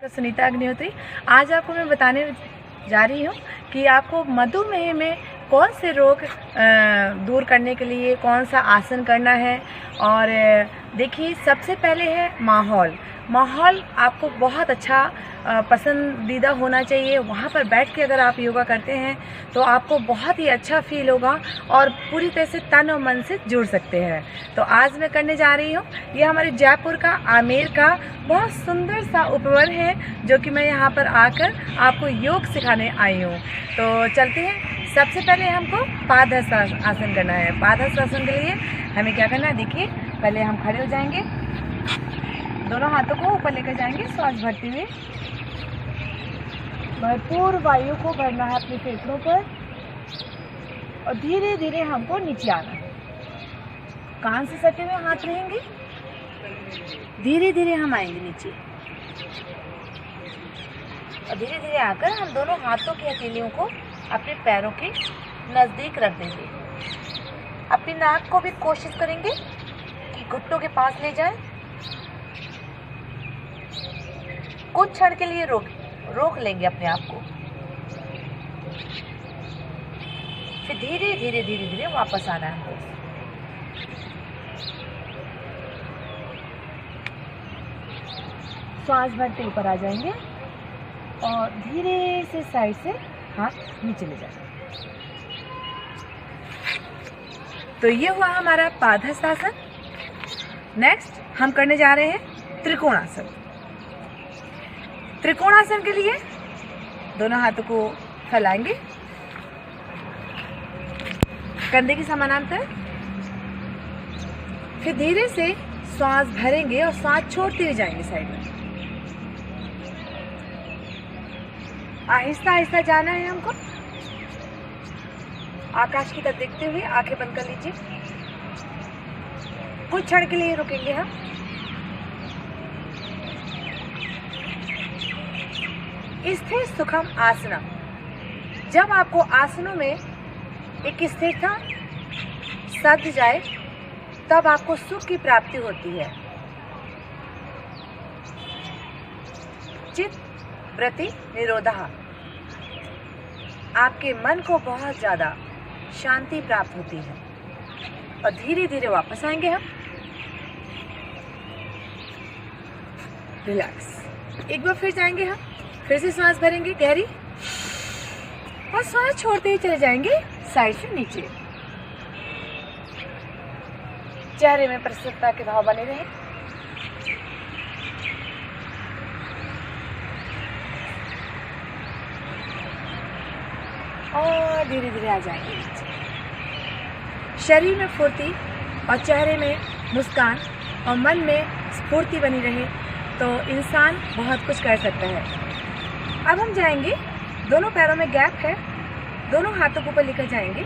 सुनीता अग्निहोत्री। आज आपको मैं बताने जा रही हूँ कि आपको मधुमेह में कौन से रोग दूर करने के लिए कौन सा आसन करना है। और देखिए, सबसे पहले है माहौल आपको बहुत अच्छा पसंदीदा होना चाहिए। वहाँ पर बैठ के अगर आप योगा करते हैं तो आपको बहुत ही अच्छा फील होगा और पूरी तरह से तन और मन से जुड़ सकते हैं। तो आज मैं करने जा रही हूँ, ये हमारे जयपुर का आमेर का बहुत सुंदर सा उपवन है जो कि मैं यहाँ पर आकर आपको योग सिखाने आई हूँ। तो चलते हैं। सबसे पहले हमको पादहस्त आसन करना है। पादहस्त आसन के लिए हमें क्या करना है, देखिए, पहले हम खड़े हो जाएंगे, दोनों हाथों को ऊपर लेकर जाएंगे, श्वास भरते हुए भरपूर वायु को भरना है अपने फेफड़ों पर और धीरे धीरे हमको नीचे आना है। कान से सटे हुए हाथ रहेंगे, धीरे धीरे हम आएंगे नीचे और धीरे धीरे आकर हम दोनों हाथों की हथेलियों को अपने पैरों के नजदीक रख देंगे। अपनी नाक को भी कोशिश करेंगे कि घुटनों के पास ले जाएं। कुछ क्षण के लिए रोक लेंगे अपने आप को, फिर धीरे धीरे वापस आना है हमको। श्वास भरते ऊपर आ जाएंगे और धीरे से साइड से हाथ नीचे ले जाएंगे। तो ये हुआ हमारा पादहस्त आसन। नेक्स्ट हम करने जा रहे हैं त्रिकोणासन। त्रिकोणासन के लिए दोनों हाथों को फैलाएंगे कंधे के समानांतर, फिर धीरे से श्वास भरेंगे और श्वास छोड़ते हुए जाएंगे साइड में। आहिस्ता आहिस्ता जाना है हमको। आकाश की तरफ देखते हुए आंखें बंद कर लीजिए। कुछ क्षण के लिए रुकेंगे हम। स्थिर सुखम आसनम। जब आपको आसनों में एक स्थिरता सध जाए तब आपको सुख की प्राप्ति होती है। चित्त वृत्ति निरोधः। आपके मन को बहुत ज्यादा शांति प्राप्त होती है और धीरे धीरे वापस आएंगे हम। रिलैक्स। एक बार फिर जाएंगे हम, फिर से सांस भरेंगे गहरी और सांस छोड़ते ही चले जाएंगे साइड से नीचे। चेहरे में प्रसन्नता के भाव बने रहे। और धीरे धीरे आ जाएंगे नीचे। शरीर में फुर्ती और चेहरे में मुस्कान और मन में स्फूर्ति बनी रहे तो इंसान बहुत कुछ कर सकता है। अब हम जाएंगे, दोनों पैरों में गैप है, दोनों हाथों को ऊपर लेकर जाएंगे,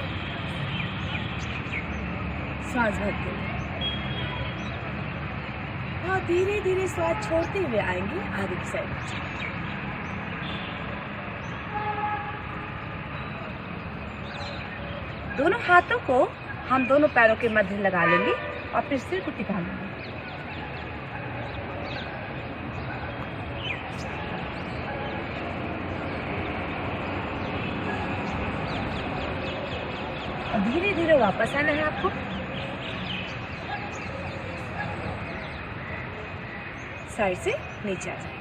श्वास भरते हुए और धीरे धीरे श्वास छोड़ते हुए आएंगे आगे की साइड। दोनों हाथों को हम दोनों पैरों के मध्य लगा लेंगे और फिर सिर को टिका लेंगे। और धीरे धीरे वापस आना है आपको। साइड से नीचे आ जाए।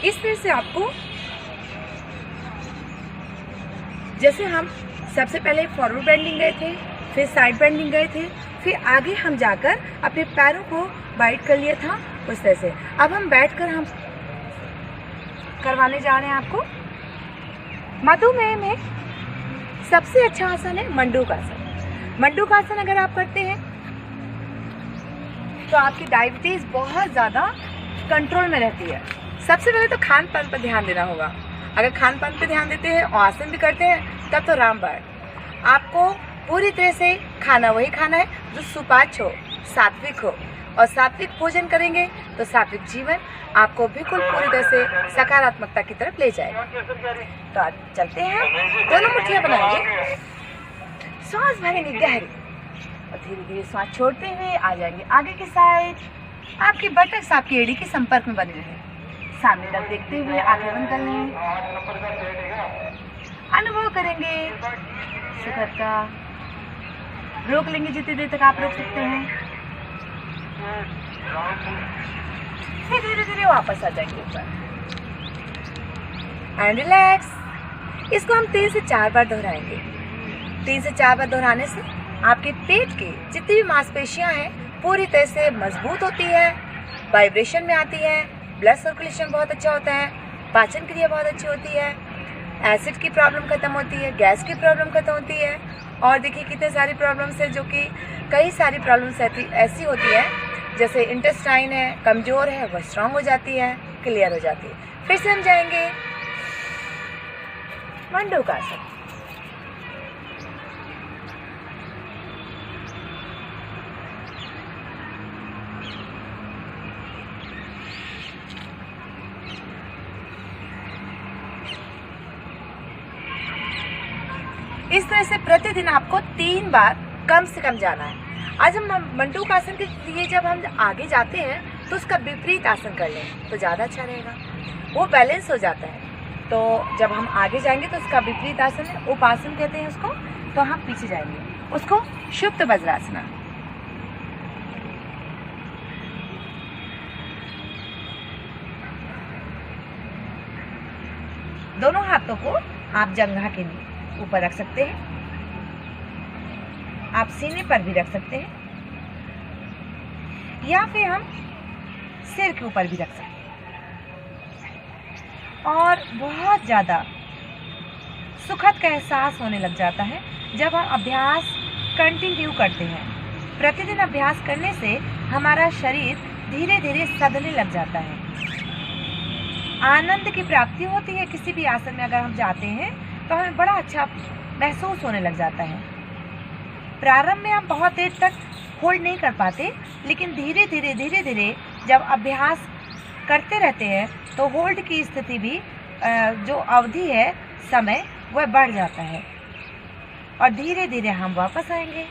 इस तरह से आपको, जैसे हम सबसे पहले फॉरवर्ड बेंडिंग गए थे, फिर साइड बेंडिंग गए थे, फिर आगे हम जाकर अपने पैरों को वाइड कर लिया था, उस तरह से अब हम बैठकर हम करवाने जा रहे हैं आपको। मधुमेह में सबसे अच्छा आसन है मंडूकासन। मंडूकासन अगर आप करते हैं तो आपकी डायबिटीज बहुत ज्यादा कंट्रोल में रहती है। सबसे पहले तो खान पान पर ध्यान देना होगा। अगर खान पान पर ध्यान देते हैं और आसन भी करते हैं तब तो रामबाण। आपको पूरी तरह से खाना वही खाना है जो सुपाच्य हो, सात्विक हो, और सात्विक भोजन करेंगे तो सात्विक जीवन आपको बिल्कुल पूरी तरह से सकारात्मकता की तरफ ले जाएगा। तो आज चलते हैं, दोनों मुट्ठियां बनाएंगे, सांस भरेंगे गहरी और धीरे धीरे सांस छोड़ते हुए आ जाएंगे आगे की साइड। आपकी बटक्स आपकी एड़ी के संपर्क में बने रहे। सामने तक देखते हुए आंखें बंद कर लें। अनुभव करेंगे सुखद का। रोक लेंगे जितनी देर तक आप रोक सकते हैं। फिर धीरे धीरे वापस आ जाएंगे ऊपर एंड रिलैक्स। इसको हम 3 से 4 बार दोहराएंगे। 3 से 4 बार दोहराने से आपके पेट के जितनी भी मांसपेशियां हैं पूरी तरह से मजबूत होती है, वाइब्रेशन में आती है, ब्लड सर्कुलेशन बहुत अच्छा होता है, पाचन क्रिया बहुत अच्छी होती है, एसिड की प्रॉब्लम खत्म होती है, गैस की प्रॉब्लम खत्म होती है। और देखिए कितने सारी प्रॉब्लम्स है, जो कि कई सारी प्रॉब्लम्स ऐसी होती है जैसे इंटेस्टाइन है कमज़ोर है, वह स्ट्रांग हो जाती है, क्लियर हो जाती है। फिर से हम जाएंगे मंडूकासन। इस तरह से प्रतिदिन आपको 3 बार कम से कम जाना है। आज हम मंडूकासन के लिए जब हम आगे जाते हैं तो उसका विपरीत आसन कर लें तो ज़्यादा अच्छा रहेगा, वो बैलेंस हो जाता है। तो जब हम आगे जाएंगे तो उसका विपरीत आसन है, उपासन कहते हैं उसको। तो हम पीछे जाएंगे, उसको शुप्त वज्रासना। दोनों हाथों को आप जंघा के ऊपर रख सकते हैं, आप सीने पर भी रख सकते हैं, या फिर हम सिर के ऊपर भी रख सकते हैं। और बहुत ज़्यादा सुखद का एहसास होने लग जाता है जब हम अभ्यास कंटिन्यू करते हैं। प्रतिदिन अभ्यास करने से हमारा शरीर धीरे धीरे सधने लग जाता है। आनंद की प्राप्ति होती है। किसी भी आसन में अगर हम जाते हैं तो हमें बड़ा अच्छा महसूस होने लग जाता है। प्रारंभ में हम बहुत देर तक होल्ड नहीं कर पाते, लेकिन धीरे धीरे जब अभ्यास करते रहते हैं तो होल्ड की स्थिति भी जो अवधि है समय वह बढ़ जाता है और धीरे धीरे हम वापस आएंगे।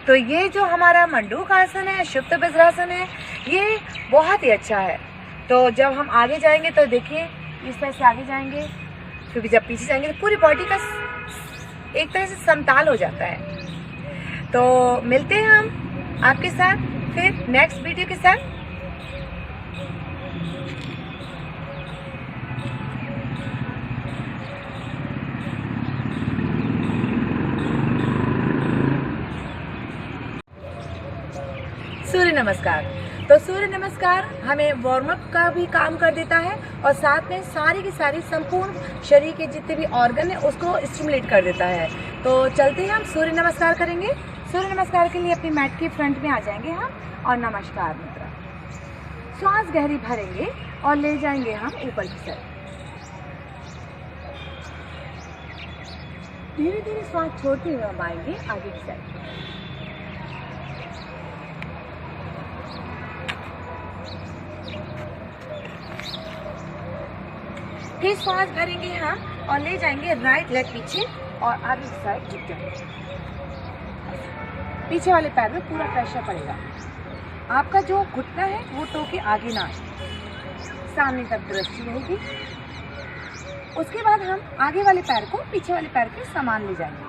तो ये जो हमारा मंडूकासन है, शुप्त वज्रासन है, ये बहुत ही अच्छा है। तो जब हम आगे जाएंगे तो देखिए इस तरह से आगे जाएंगे, क्योंकि जब पीछे जाएंगे तो पूरी बॉडी का एक तरह से समताल हो जाता है। तो मिलते हैं हम आपके साथ फिर नेक्स्ट वीडियो के साथ। सूर्य नमस्कार। तो सूर्य नमस्कार हमें वार्म अप का भी काम कर देता है और साथ में सारी की सारी संपूर्ण शरीर के जितने भी ऑर्गन है उसको स्टिमुलेट कर देता है। तो चलते हैं हम सूर्य नमस्कार करेंगे। सूर्य नमस्कार के लिए अपनी मैट के फ्रंट में आ जाएंगे हम और नमस्कार मुद्रा। श्वास गहरी भरेंगे और ले जाएंगे हम ऊपर की तरफ। धीरे धीरे श्वास छोड़ते हुए हम आएंगे आगे की तरफ। फिर श्वास भरेंगे हम और ले जाएंगे राइट लेग पीछे और आगे की साइड झुक जाएंगे। पीछे वाले पैर में पूरा प्रेशर पड़ेगा। आपका जो घुटना है वो टो के आगे ना, सामने तक दृष्टि रहेगी। उसके बाद हम आगे वाले पैर को पीछे वाले पैर के समान ले जाएंगे।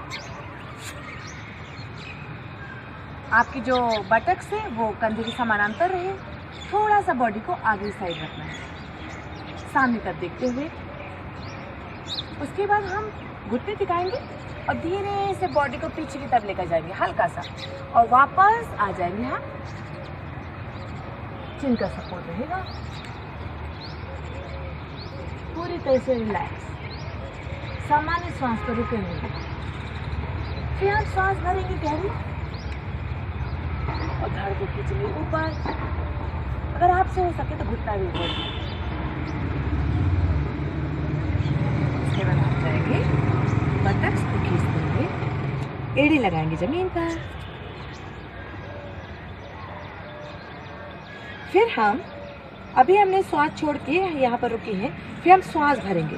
आपकी जो बटक्स है वो कंधे के समानांतर रहे। थोड़ा सा बॉडी को आगे साइड रखना है, सामने तक देखते हुए। उसके बाद हम घुटने टिकाएंगे और धीरे से बॉडी को पीछे की तरफ लेकर जाएंगे हल्का सा और वापस आ जाएंगे हम। चिन का सपोर्ट रहेगा, पूरी तरह से रिलैक्स, सामान्य श्वास पर रुके नहीं। फिर हम श्वास भरेंगे गहरी और धड़ को खींचेंगे ऊपर। अगर आपसे हो सके तो घुटना भी ऊपर। जाएंगे बटक्स को खींचते हुए, एड़ी लगाएंगे जमीन पर। फिर हम अभी हमने श्वास छोड़ के यहाँ पर रुकी है, फिर हम श्वास भरेंगे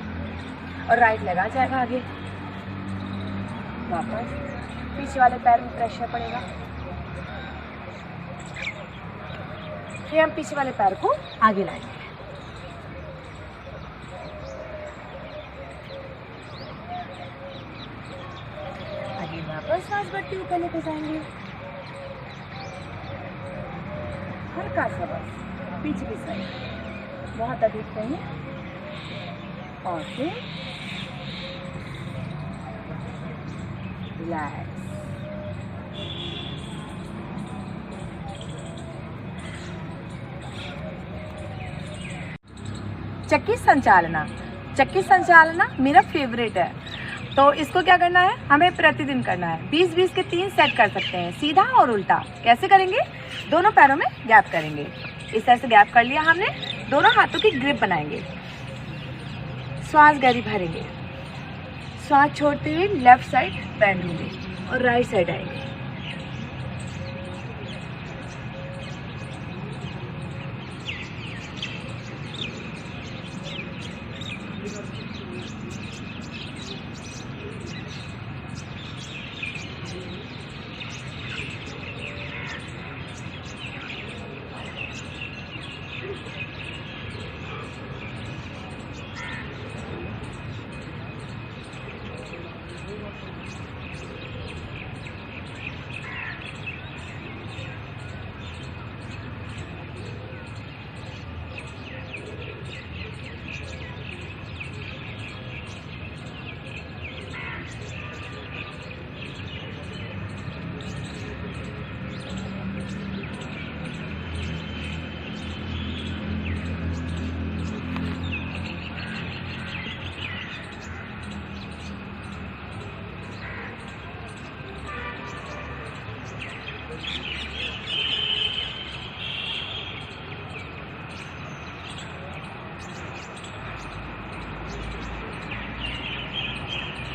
और राइट लगा जाएगा आगे। वापस पीछे वाले पैर में प्रेशर पड़ेगा, फिर हम पीछे वाले पैर को आगे लाएंगे। आगे वापस सांस बढ़ती ऊपर लेके जाएंगे, हल्का सा बस पीछे की साइड, बहुत अधिक नहीं, और फिर रिलैक्स। चक्की संचालना, चक्की संचालना मेरा फेवरेट है। तो इसको क्या करना है, हमें प्रतिदिन करना है। 20-20 के 3 सेट कर सकते हैं, सीधा और उल्टा। कैसे करेंगे, दोनों पैरों में गैप करेंगे। इस तरह से गैप कर लिया हमने, दोनों हाथों की ग्रिप बनाएंगे, श्वास गहरी भरेंगे, श्वास छोड़ते हुए लेफ्ट साइड बेंड होंगे और राइट साइड आएंगे।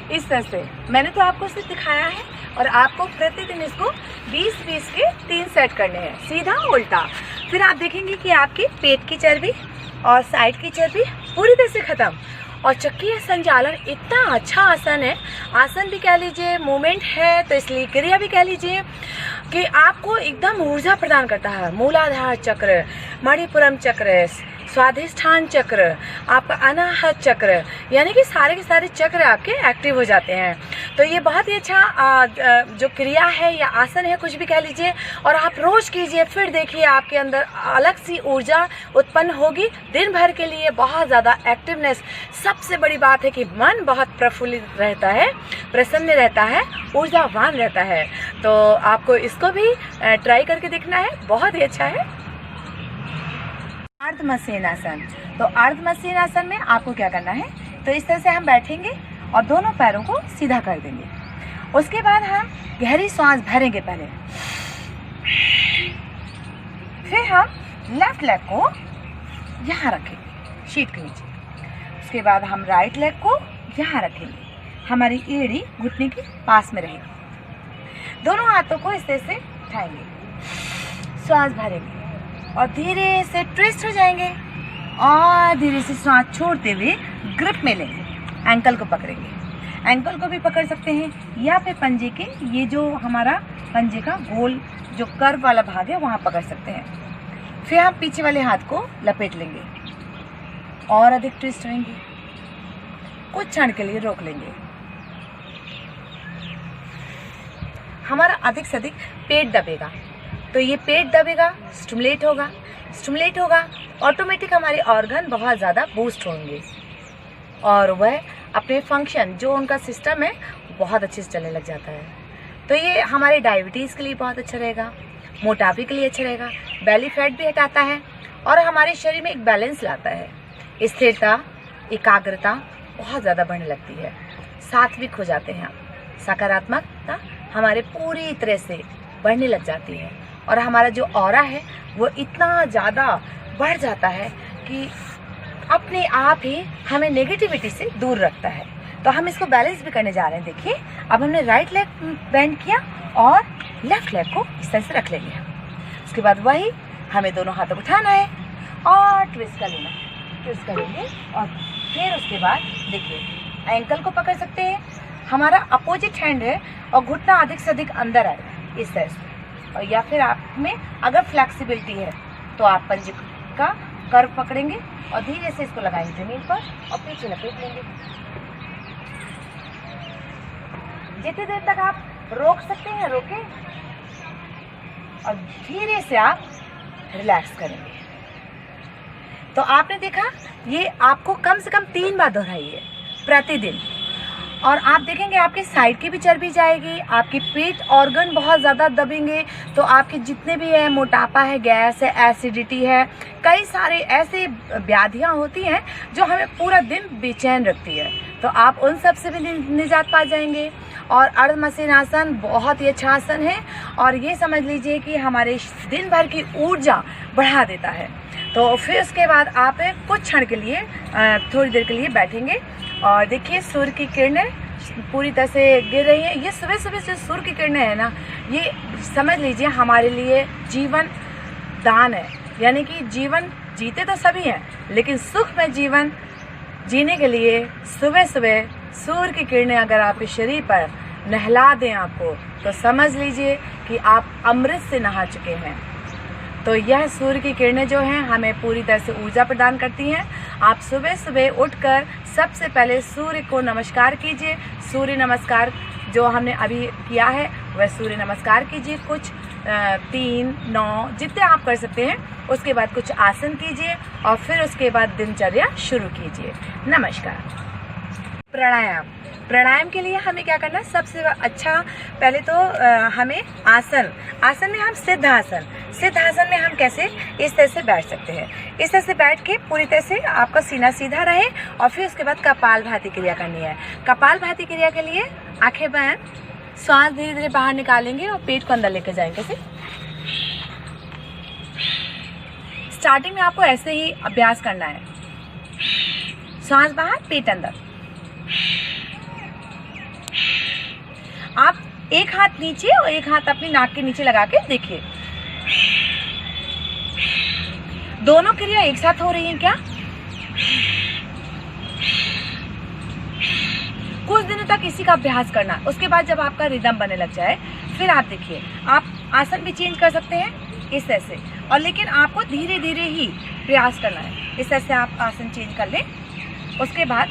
इस तरह से मैंने तो आपको सिर्फ दिखाया है, और आपको प्रतिदिन इसको 20-20 के 3 सेट करने हैं, सीधा उल्टा। फिर आप देखेंगे कि आपकी पेट की चर्बी और साइड की चर्बी पूरी तरह से खत्म। और चक्की संचालन इतना अच्छा आसन है, आसन भी कह लीजिए, मूवमेंट है, तो इसलिए क्रिया भी कह लीजिए, कि आपको एकदम ऊर्जा प्रदान करता है। मूलाधार चक्र, मणिपुरम चक्र, स्वाधिष्ठान चक्र, आपका अनाहत चक्र, यानी कि सारे के सारे चक्र आपके एक्टिव हो जाते हैं। तो ये बहुत ही अच्छा जो क्रिया है या आसन है, कुछ भी कह लीजिए, और आप रोज कीजिए, फिर देखिए आपके अंदर अलग सी ऊर्जा उत्पन्न होगी दिन भर के लिए, बहुत ज़्यादा एक्टिवनेस। सबसे बड़ी बात है कि मन बहुत प्रफुल्लित रहता है, प्रसन्न रहता है, ऊर्जावान रहता है। तो आपको इसको भी ट्राई करके देखना है, बहुत ही अच्छा है। अर्धमसेनासन, तो अर्धमसेनासन में आपको क्या करना है, तो इस तरह से हम बैठेंगे और दोनों पैरों को सीधा कर देंगे। उसके बाद हम गहरी सांस भरेंगे पहले, फिर हम लेफ्ट लेग को यहाँ रखेंगे शीट के नीचे। उसके बाद हम राइट लेग को यहाँ रखेंगे, हमारी एड़ी घुटने के पास में रहेगी। दोनों हाथों को इस तरह से उठाएंगे, सांस भरेंगे और धीरे से ट्विस्ट हो जाएंगे, और धीरे से सांस छोड़ते हुए ग्रिप में लेंगे, एंकल को पकड़ेंगे। एंकल को भी पकड़ सकते हैं, या फिर पंजे के ये जो हमारा पंजे का गोल जो कर्व वाला भाग है वहाँ पकड़ सकते हैं। फिर हम पीछे वाले हाथ को लपेट लेंगे और अधिक ट्विस्ट होंगे, कुछ क्षण के लिए रोक लेंगे। हमारा अधिक से अधिक पेट दबेगा, तो ये पेट दबेगा, स्टिमुलेट होगा, ऑटोमेटिक हमारे ऑर्गन बहुत ज़्यादा बूस्ट होंगे, और वह अपने फंक्शन जो उनका सिस्टम है बहुत अच्छे से चलने लग जाता है। तो ये हमारे डायबिटीज़ के लिए बहुत अच्छा रहेगा, मोटापे के लिए अच्छा रहेगा, बेली फैट भी हटाता है, और हमारे शरीर में एक बैलेंस लाता है। स्थिरता, एकाग्रता बहुत ज़्यादा बढ़ने लगती है, सात्विक हो जाते हैं, सकारात्मकता हमारे पूरी तरह से बढ़ने लग जाती है, और हमारा जो ऑरा है वो इतना ज़्यादा बढ़ जाता है कि अपने आप ही हमें नेगेटिविटी से दूर रखता है। तो हम इसको बैलेंस भी करने जा रहे हैं। देखिए, अब हमने राइट लेग बेंड किया और लेफ्ट लेग को इस तरह से रख लेंगे। उसके बाद वही हमें दोनों हाथों को उठाना है और ट्विस्ट कर लेना है, ट्विस्ट करेंगे, और फिर उसके बाद देखिए एंकल को पकड़ सकते हैं, हमारा अपोजिट हैंड है और घुटना अधिक से अधिक अंदर आए इस तरह से। और या फिर आप में अगर फ्लेक्सिबिलिटी है तो आप पंजे का कर्व पकड़ेंगे और धीरे से इसको लगाएंगे जमीन पर और पीछे लपेट लेंगे। जितनी देर तक आप रोक सकते हैं रोकें और धीरे से आप रिलैक्स करेंगे। तो आपने देखा, ये आपको कम से कम 3 बार दोहराइए प्रतिदिन और आप देखेंगे आपके साइड की भी चर्बी जाएगी, आपकी पेट ऑर्गन बहुत ज़्यादा दबेंगे तो आपके जितने भी है मोटापा है, गैस है, एसिडिटी है, कई सारे ऐसे व्याधियाँ होती हैं जो हमें पूरा दिन बेचैन रखती है, तो आप उन सब से भी निजात पा जाएंगे। और अर्ध मसेनासन बहुत ही अच्छा आसन है और ये समझ लीजिए कि हमारे दिन भर की ऊर्जा बढ़ा देता है। तो फिर उसके बाद आप कुछ क्षण के लिए थोड़ी देर के लिए बैठेंगे और देखिए सूर्य की किरणें पूरी तरह से गिर रही हैं। ये सुबह सुबह से सूर्य की किरणें हैं ना, ये समझ लीजिए हमारे लिए जीवन दान है। यानी कि जीवन जीते तो सभी हैं लेकिन सुख में जीवन जीने के लिए सुबह सुबह सूर्य की किरणें अगर आपके शरीर पर नहला दें आपको, तो समझ लीजिए कि आप अमृत से नहा चुके हैं। तो यह सूर्य की किरणें जो हैं हमें पूरी तरह से ऊर्जा प्रदान करती हैं। आप सुबह सुबह उठकर सबसे पहले सूर्य को नमस्कार कीजिए। सूर्य नमस्कार जो हमने अभी किया है वह सूर्य नमस्कार कीजिए, कुछ 3, 9 जितने आप कर सकते हैं। उसके बाद कुछ आसन कीजिए और फिर उसके बाद दिनचर्या शुरू कीजिए। नमस्कार। प्राणायाम के लिए हमें क्या करना है, सबसे अच्छा पहले तो हमें आसन में हम सिद्ध आसन में हम कैसे इस तरह से बैठ सकते हैं। इस तरह से बैठ के पूरी तरह से आपका सीना सीधा रहे और फिर उसके बाद कपालभाति क्रिया करनी है। कपालभाति क्रिया के लिए आंखें बंद, श्वास धीरे धीरे बाहर निकालेंगे और पेट को अंदर लेकर जाएंगे। स्टार्टिंग में आपको ऐसे ही अभ्यास करना है, श्वास बाहर पेट अंदर। आप एक हाथ नीचे और एक हाथ अपनी नाक के नीचे लगा के देखिए, दोनों क्रिया एक साथ हो रही हैं क्या? कुछ दिनों तक इसी का अभ्यास करना। उसके बाद जब आपका रिदम बनने लग जाए फिर आप देखिए, आप आसन भी चेंज कर सकते हैं इस तरह से, और लेकिन आपको धीरे धीरे ही प्रयास करना है। इस तरह से आप आसन चेंज कर लें। उसके बाद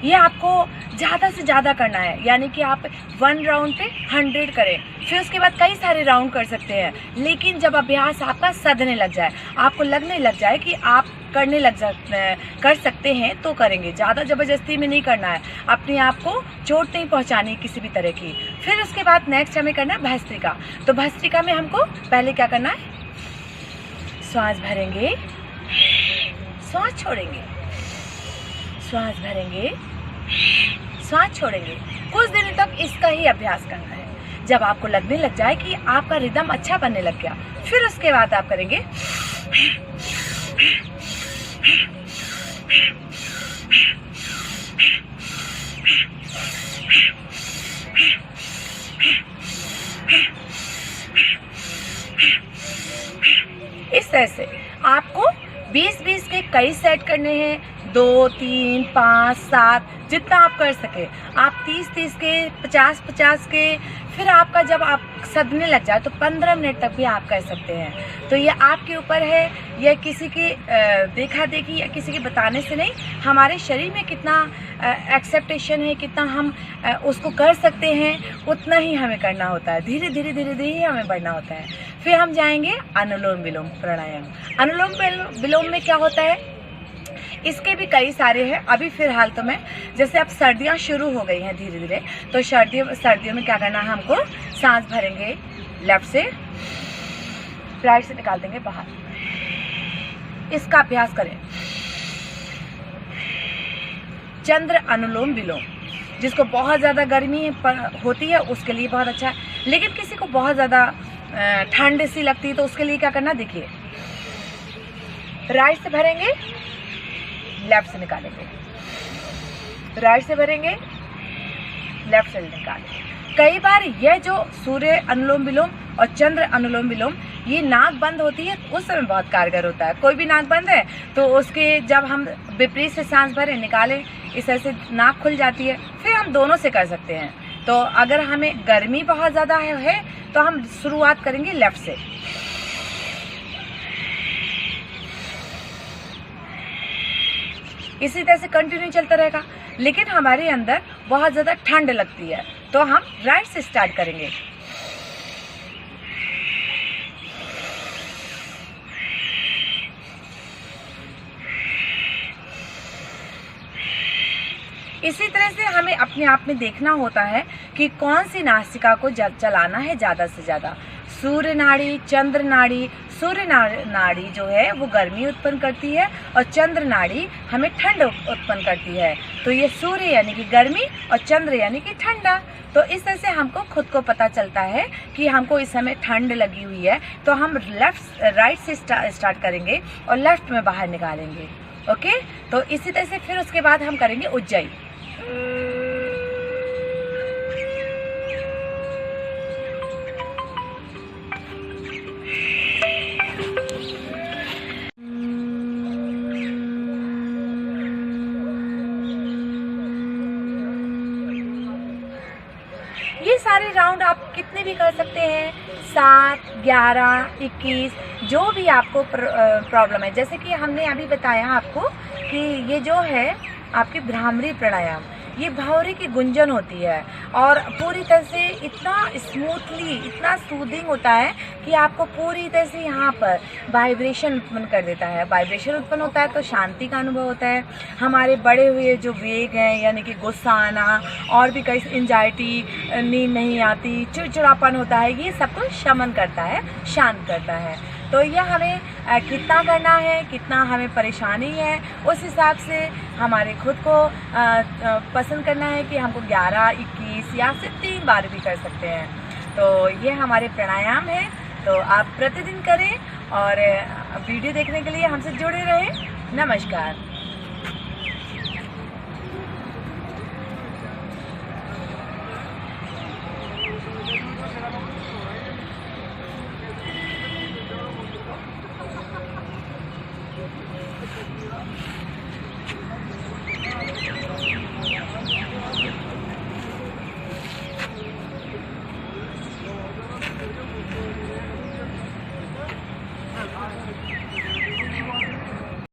ये आपको ज़्यादा से ज़्यादा करना है, यानी कि आप 1 राउंड पे 100 करें। फिर उसके बाद कई सारे राउंड कर सकते हैं, लेकिन जब अभ्यास आपका सधने लग जाए, आपको लगने लग जाए कि आप कर सकते हैं तो करेंगे। ज़्यादा ज़बरदस्ती में नहीं करना है, अपने आप को चोट नहीं पहुंचानी किसी भी तरह की। फिर उसके बाद नेक्स्ट हमें करना है भस्त्रिका। तो भस्त्रिका में हमको पहले क्या करना है, श्वास भरेंगे, श्वास छोड़ेंगे, श्वास भरेंगे, श्वास छोड़ेंगे। कुछ दिनों तक इसका ही अभ्यास करना है। जब आपको लगने लग जाए कि आपका रिदम अच्छा बनने लग गया, फिर उसके बाद आप करेंगे इस तरह से। आपको 20-20 के कई सेट करने हैं, 2, 3, 5, 7 जितना आप कर सके। आप 30-30 के, 50-50 के, फिर आपका जब आप सधने लग जाए तो 15 मिनट तक भी आप कर सकते हैं। तो ये आपके ऊपर है, यह किसी की देखा देखी या किसी के बताने से नहीं, हमारे शरीर में कितना एक्सेप्टेशन है, कितना हम उसको कर सकते हैं, उतना ही हमें करना होता है। धीरे धीरे धीरे धीरे ही हमें बढ़ना होता है। फिर हम जाएंगे अनुलोम विलोम प्राणायाम। अनुलोम विलोम में क्या होता है, इसके भी कई सारे हैं। अभी फिलहाल तो मैं, जैसे अब सर्दियाँ शुरू हो गई हैं धीरे धीरे, तो सर्दियों में क्या करना है, हमको सांस भरेंगे लेफ्ट से, राइट से निकाल देंगे बाहर। इसका अभ्यास करें। चंद्र अनुलोम विलोम, जिसको बहुत ज़्यादा गर्मी होती है उसके लिए बहुत अच्छा है, लेकिन किसी को बहुत ज़्यादा ठंड सी लगती है तो उसके लिए क्या करना, देखिए राइट से भरेंगे, लेफ्ट से निकालेंगे, राइट से भरेंगे, लेफ्ट से निकालेंगे। कई बार यह जो सूर्य अनुलोम विलोम और चंद्र अनुलोम विलोम ये नाक बंद होती है उस समय बहुत कारगर होता है। कोई भी नाक बंद है तो उसके जब हम विपरीत से सांस भरें निकालें, इस तरह से नाक खुल जाती है। फिर हम दोनों से कर सकते हैं। तो अगर हमें गर्मी बहुत ज़्यादा है तो हम शुरुआत करेंगे लेफ्ट से। इसी तरह से कंटिन्यू चलता रहेगा। लेकिन हमारे अंदर बहुत ज़्यादा ठंड लगती है तो हम राइट से स्टार्ट करेंगे। इसी तरह से हमें अपने आप में देखना होता है कि कौन सी नासिका को चलाना है ज़्यादा से ज़्यादा। सूर्य नाड़ी, चंद्र नाड़ी। सूर्य नाड़ी जो है वो गर्मी उत्पन्न करती है और चंद्र नाड़ी हमें ठंड उत्पन्न करती है। तो ये सूर्य यानी कि गर्मी और चंद्र यानी कि ठंडा। तो इस तरह से हमको खुद को पता चलता है कि हमको इस समय ठंड लगी हुई है तो हम राइट से स्टार्ट करेंगे और लेफ्ट में बाहर निकालेंगे। ओके, तो इसी तरह से फिर उसके बाद हम करेंगे उज्जयी। ये सारे राउंड आप कितने भी कर सकते हैं, 7, 11, 21, जो भी आपको प्रॉब्लम है। जैसे कि हमने अभी बताया आपको कि ये जो है आपकी भ्रामरी प्राणायाम, ये भौरे की गुंजन होती है और पूरी तरह से इतना स्मूथली, इतना सूदिंग होता है कि आपको पूरी तरह से यहाँ पर वाइब्रेशन उत्पन्न कर देता है। वाइब्रेशन उत्पन्न होता है तो शांति का अनुभव होता है। हमारे बढ़े हुए जो वेग हैं यानी कि गुस्सा आना और भी कई एंजाइटी, नींद नहीं आती, चिड़चिड़ापन होता है, ये सब कुछ शमन करता है, शांत करता है। तो यह हमें कितना करना है, कितना हमें परेशानी है, उस हिसाब से हमारे खुद को पसंद करना है कि हमको 11, 21 या सिर्फ 3 बार भी कर सकते हैं। तो ये हमारे प्राणायाम है। तो आप प्रतिदिन करें और वीडियो देखने के लिए हमसे जुड़े रहें। नमस्कार।